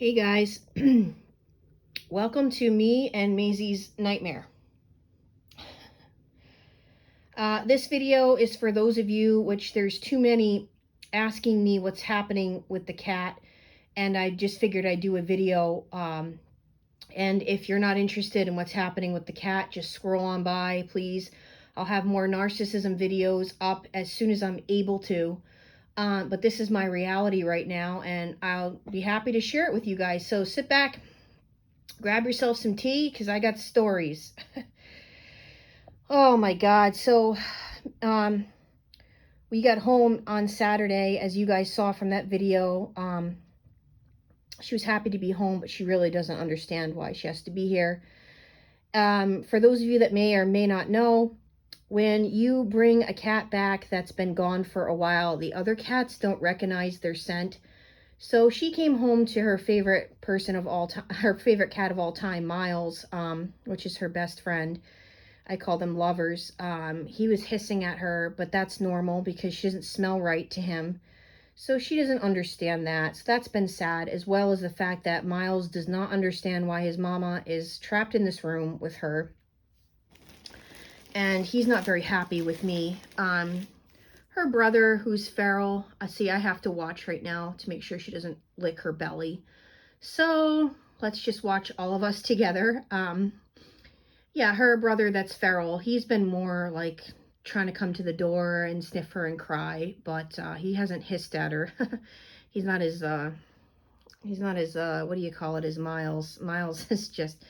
Hey guys, welcome to me and Maisie's nightmare. This video is for those of you, which there's too many asking me what's happening with the cat, and I just figured I'd do a video. And if you're not interested in what's happening with the cat, just scroll on by, please. I'll have more narcissism videos up as soon as I'm able to. But this is my reality right now, and I'll be happy to share it with you guys. So sit back, grab yourself some tea, because I got stories. Oh my God. So we got home on Saturday, as you guys saw from that video. She was happy to be home, but she really doesn't understand why she has to be here. For those of you that may or may not know, when you bring a cat back that's been gone for a while, the other cats don't recognize their scent. So she came home to her favorite person of all time, her favorite cat of all time, Miles, which is her best friend. I call them lovers. He was hissing at her, but that's normal because she doesn't smell right to him. So she doesn't understand that. So that's been sad, as well as the fact that Miles does not understand why his mama is trapped in this room with her. And he's not very happy with me. Her brother, who's feral, see, I have to watch right now to make sure she doesn't lick her belly. So let's just watch all of us together. Yeah, her brother that's feral, he's been more like trying to come to the door and sniff her and cry, but he hasn't hissed at her. He's not as what do you call it, as Miles. Miles is just,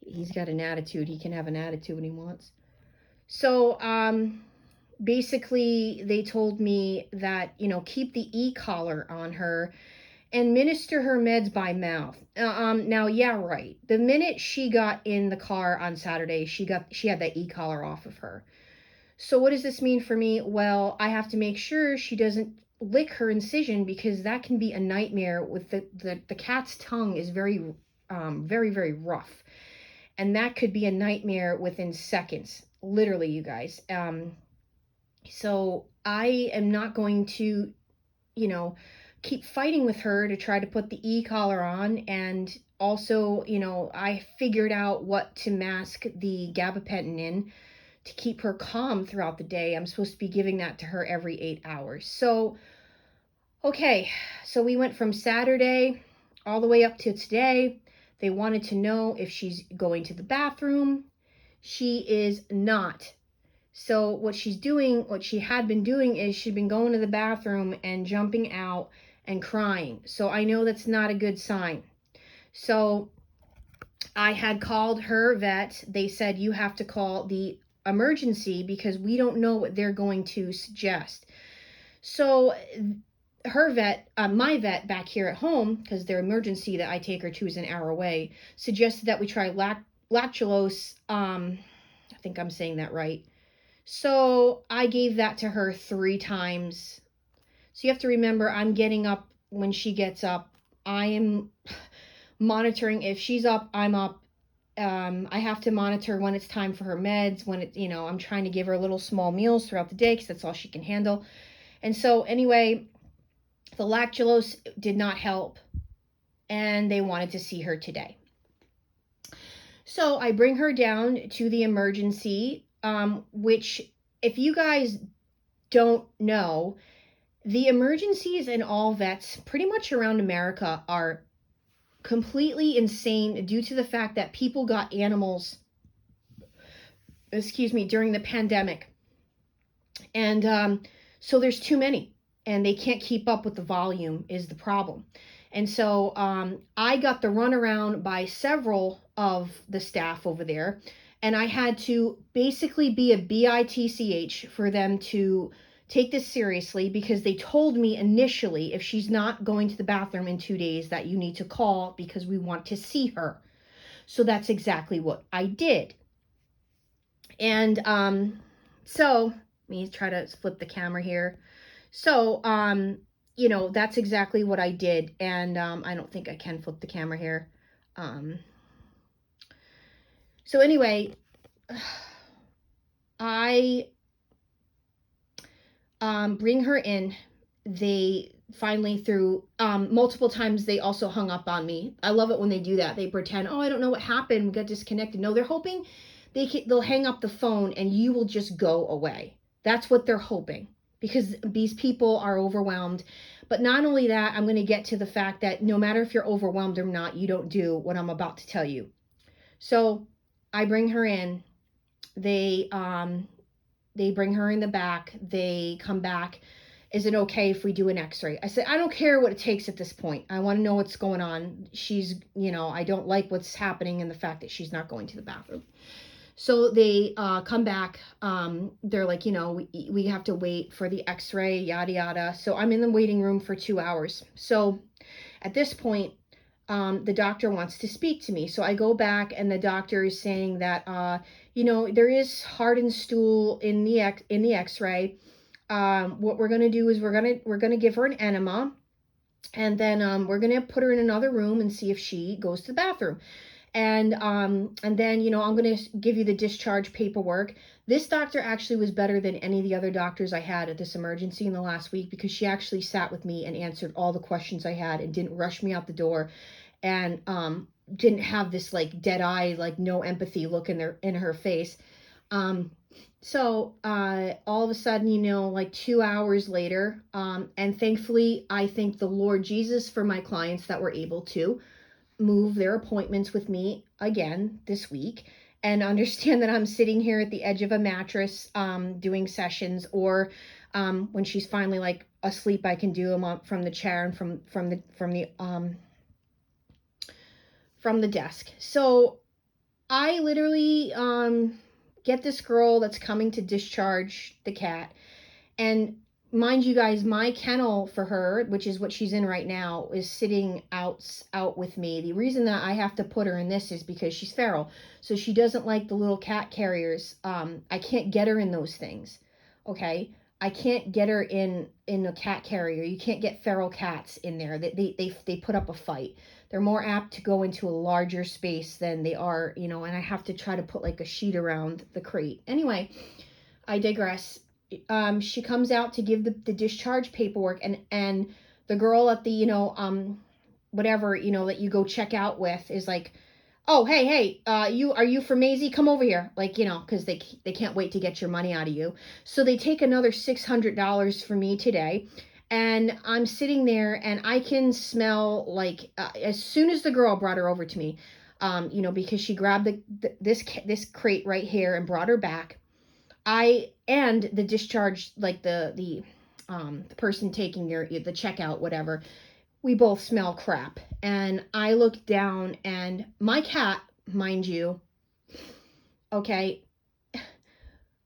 he's got an attitude. He can have an attitude when he wants. So, basically they told me that, keep the e-collar on her and minister her meds by mouth. Now, yeah, right. The minute she got in the car on Saturday, she had that e-collar off of her. So what does this mean for me? Well, I have to make sure she doesn't lick her incision, because that can be a nightmare. With the cat's tongue is very, very rough, and that could be a nightmare within seconds, literally, you guys. So I am not going to, keep fighting with her to try to put the e-collar on. And also, I figured out what to mask the gabapentin in to keep her calm throughout the day. I'm supposed to be giving that to her every 8 hours. So, okay, so we went from Saturday all the way up to today. They wanted to know if she's going to the bathroom. She is not. So what she's doing, what she had been doing, is she'd been going to the bathroom and jumping out and crying. So I know that's not a good sign. So I had called her vet. They said, you have to call the emergency because we don't know what they're going to suggest. So her vet, my vet back here at home, because their emergency that I take her to is an hour away, suggested that we try lactulose. I think I'm saying that right. So I gave that to her 3 times. So you have to remember, I'm getting up when she gets up. I am monitoring. If she's up, I'm up. I have to monitor when it's time for her meds, when I'm trying to give her little small meals throughout the day because that's all she can handle. And so anyway, the lactulose did not help, and they wanted to see her today. So I bring her down to the emergency, which, if you guys don't know, the emergencies in all vets pretty much around America are completely insane due to the fact that people got animals, during the pandemic. And so there's too many, and they can't keep up with the volume is the problem. And so I got the runaround by several of the staff over there, and I had to basically be a bitch for them to take this seriously, because they told me initially, if she's not going to the bathroom in 2 days, that you need to call because we want to see her. So that's exactly what I did. And so let me try to flip the camera here. So that's exactly what I did. And I don't think I can flip the camera here. So anyway, I bring her in. finally through multiple times they also hung up on me. I love it when they do that. They pretend, oh, I don't know what happened, we got disconnected. No, they're hoping they'll hang up the phone and you will just go away. That's what they're hoping, because these people are overwhelmed. But not only that, I'm going to get to the fact that no matter if you're overwhelmed or not, you don't do what I'm about to tell you. So I bring her in. They bring her in the back. They come back. Is it okay if we do an x-ray? I said, I don't care what it takes at this point. I want to know what's going on. She's, I don't like what's happening and the fact that she's not going to the bathroom. So they come back. They're like, we have to wait for the x-ray, yada, yada. So I'm in the waiting room for 2 hours. So at this point, the doctor wants to speak to me. So I go back and the doctor is saying that, there is hardened stool in the x-ray. What we're going to do is we're going to give her an enema, and then we're going to put her in another room and see if she goes to the bathroom. And then, I'm going to give you the discharge paperwork. This doctor actually was better than any of the other doctors I had at this emergency in the last week, because she actually sat with me and answered all the questions I had and didn't rush me out the door, and didn't have this like dead eye, like no empathy look in her face. So all of a sudden, like 2 hours later, and thankfully, I thank the Lord Jesus for my clients that were able to move their appointments with me again this week, and understand that I'm sitting here at the edge of a mattress doing sessions, or when she's finally like asleep, I can do them from the chair and from the desk. So I literally get this girl that's coming to discharge the cat. And mind you guys, my kennel for her, which is what she's in right now, is sitting out with me. The reason that I have to put her in this is because she's feral. So she doesn't like the little cat carriers. I can't get her in those things. Okay? I can't get her in a cat carrier. You can't get feral cats in there. They put up a fight. They're more apt to go into a larger space than they are, and I have to try to put like a sheet around the crate. Anyway, I digress. She comes out to give the discharge paperwork, and the girl at the, whatever, that you go check out with is like, oh, hey, are you from Maisie? Come over here. Like, because they can't wait to get your money out of you. So they take another $600 for me today. And I'm sitting there and I can smell like, as soon as the girl brought her over to me, because she grabbed this crate right here and brought her back. And the discharge, like the person taking the checkout, whatever, we both smell crap. And I look down and my cat, mind you, okay,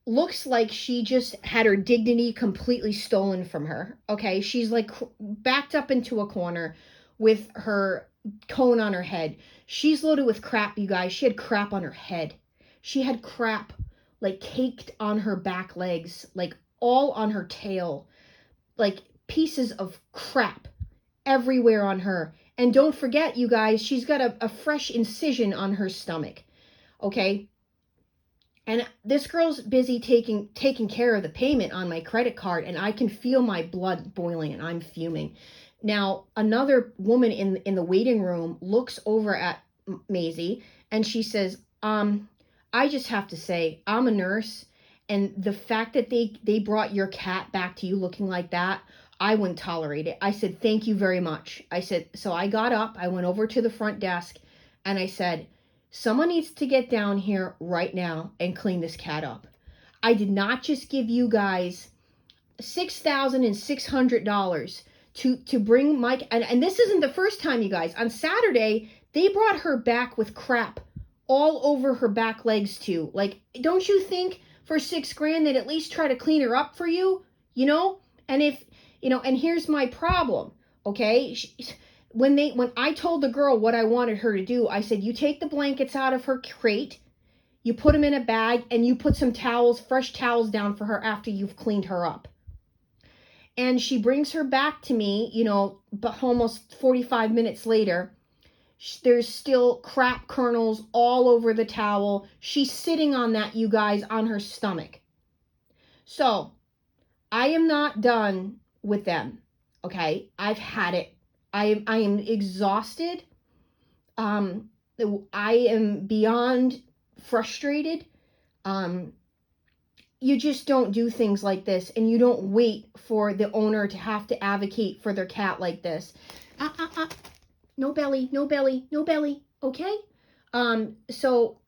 looks like she just had her dignity completely stolen from her. Okay, she's like backed up into a corner with her cone on her head. She's loaded with crap, you guys. She had crap on her head. She had crap like caked on her back legs, like all on her tail, like pieces of crap everywhere on her. And don't forget, you guys, she's got a fresh incision on her stomach. Okay. And this girl's busy taking care of the payment on my credit card, and I can feel my blood boiling and I'm fuming. Now, another woman in the waiting room looks over at Maisie and she says, I just have to say, I'm a nurse, and the fact that they brought your cat back to you looking like that, I wouldn't tolerate it. I said, thank you very much. I said, so I got up, I went over to the front desk, and I said, someone needs to get down here right now and clean this cat up. I did not just give you guys $6,600 to bring Mike, and this isn't the first time, you guys. On Saturday, they brought her back with crap all over her back legs too. Like, don't you think for $6,000 they'd at least try to clean her up for you? And if, and here's my problem, okay? When I told the girl what I wanted her to do, I said, you take the blankets out of her crate, you put them in a bag, and you put some fresh towels down for her after you've cleaned her up. And she brings her back to me, but almost 45 minutes later, there's still crap kernels all over the towel. She's sitting on that, you guys, on her stomach. So I am not done with them. Okay, I've had it. I am exhausted. Um, I am beyond frustrated. Um, you just don't do things like this, and you don't wait for the owner to have to advocate for their cat like this. No belly, no belly, no belly. Okay. So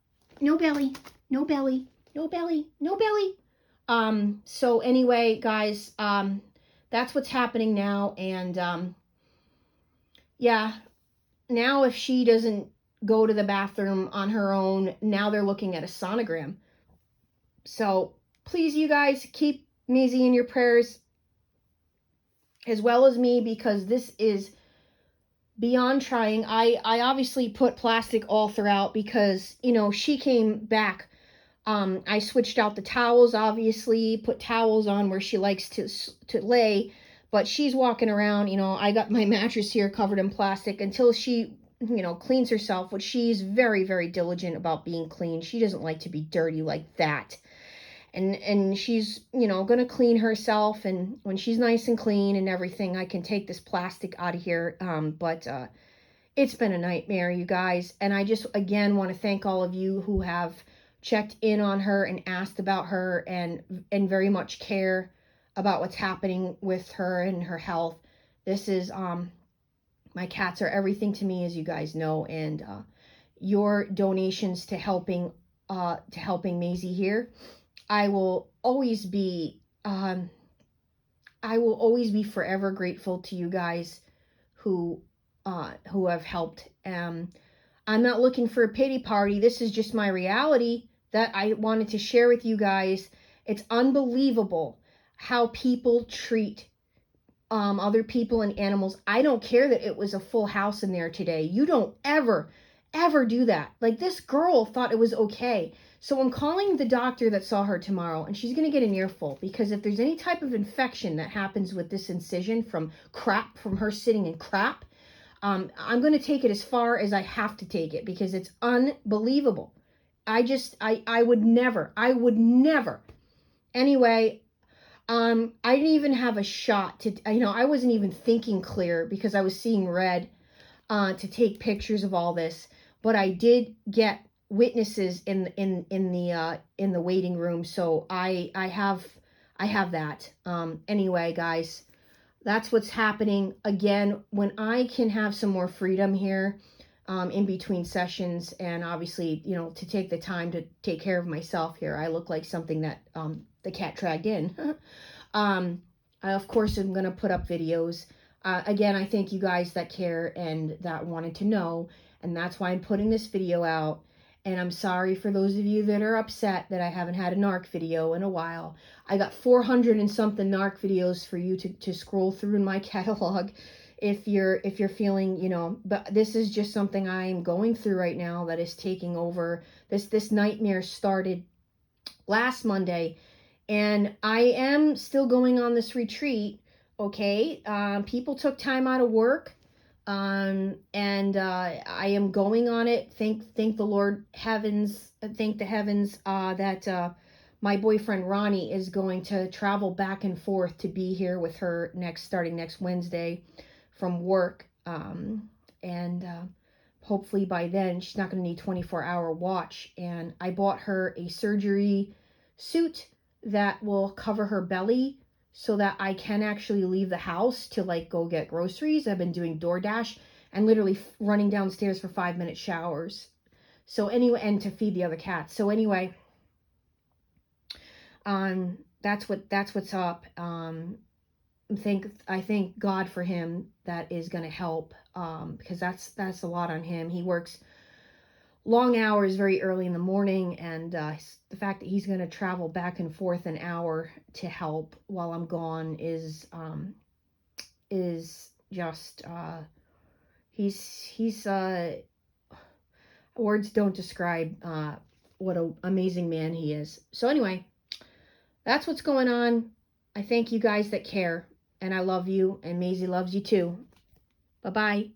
no belly, no belly, no belly, no belly. So anyway, guys, that's what's happening now, and yeah, now if she doesn't go to the bathroom on her own, now they're looking at a sonogram. So please, you guys, keep Maisie in your prayers as well as me, because this is beyond trying. I obviously put plastic all throughout because, you know, she came back. I switched out the towels, obviously, put towels on where she likes to lay, but she's walking around, you know, I got my mattress here covered in plastic until she, you know, cleans herself, which she's very, very diligent about being clean. She doesn't like to be dirty like that. And she's, you know, gonna clean herself, and when she's nice and clean and everything, I can take this plastic out of here. But it's been a nightmare, you guys, and I just again want to thank all of you who have checked in on her and asked about her, and very much care about what's happening with her and her health. This is my cats are everything to me, as you guys know, and your donations to helping Maisie here, I will always be forever grateful to you guys who have helped. I'm not looking for a pity party. This is just my reality that I wanted to share with you guys. It's unbelievable how people treat other people and animals. I don't care that it was a full house in there today. You don't ever do that. Like, this girl thought it was okay. So I'm calling the doctor that saw her tomorrow, and she's going to get an earful, because if there's any type of infection that happens with this incision from crap, from her sitting in crap, I'm going to take it as far as I have to take it, because it's unbelievable. I would never. Anyway, I didn't even have a shot to, you know, I wasn't even thinking clear because I was seeing red, to take pictures of all this, but I did get witnesses in the waiting room, so I have that. Anyway, guys, that's what's happening. Again, when I can have some more freedom here, in between sessions, and obviously, you know, to take the time to take care of myself here. I look like something that the cat dragged in. I, of course, am going to put up videos. Again, I thank you guys that care and that wanted to know, and that's why I'm putting this video out. And I'm sorry for those of you that are upset that I haven't had a NARC video in a while. I got 400 and something NARC videos for you to scroll through in my catalog if you're feeling, you know, but this is just something I'm going through right now that is taking over. This nightmare started last Monday, and I am still going on this retreat. Okay, people took time out of work, and I am going on it. Thank the Lord heavens, thank the heavens that my boyfriend Ronnie is going to travel back and forth to be here with her starting next Wednesday from work, and hopefully by then she's not going to need 24-hour watch. And I bought her a surgery suit that will cover her belly so that I can actually leave the house to like go get groceries. I've been doing DoorDash and literally running downstairs for 5-minute showers. So anyway, and to feed the other cats. So anyway, that's what's up. I thank God for him. That is going to help, because that's a lot on him. He works long hours very early in the morning, and the fact that he's going to travel back and forth an hour to help while I'm gone is just he's words don't describe what an amazing man he is. So anyway, that's what's going on. I thank you guys that care, and I love you, and Maisie loves you too. Bye-bye.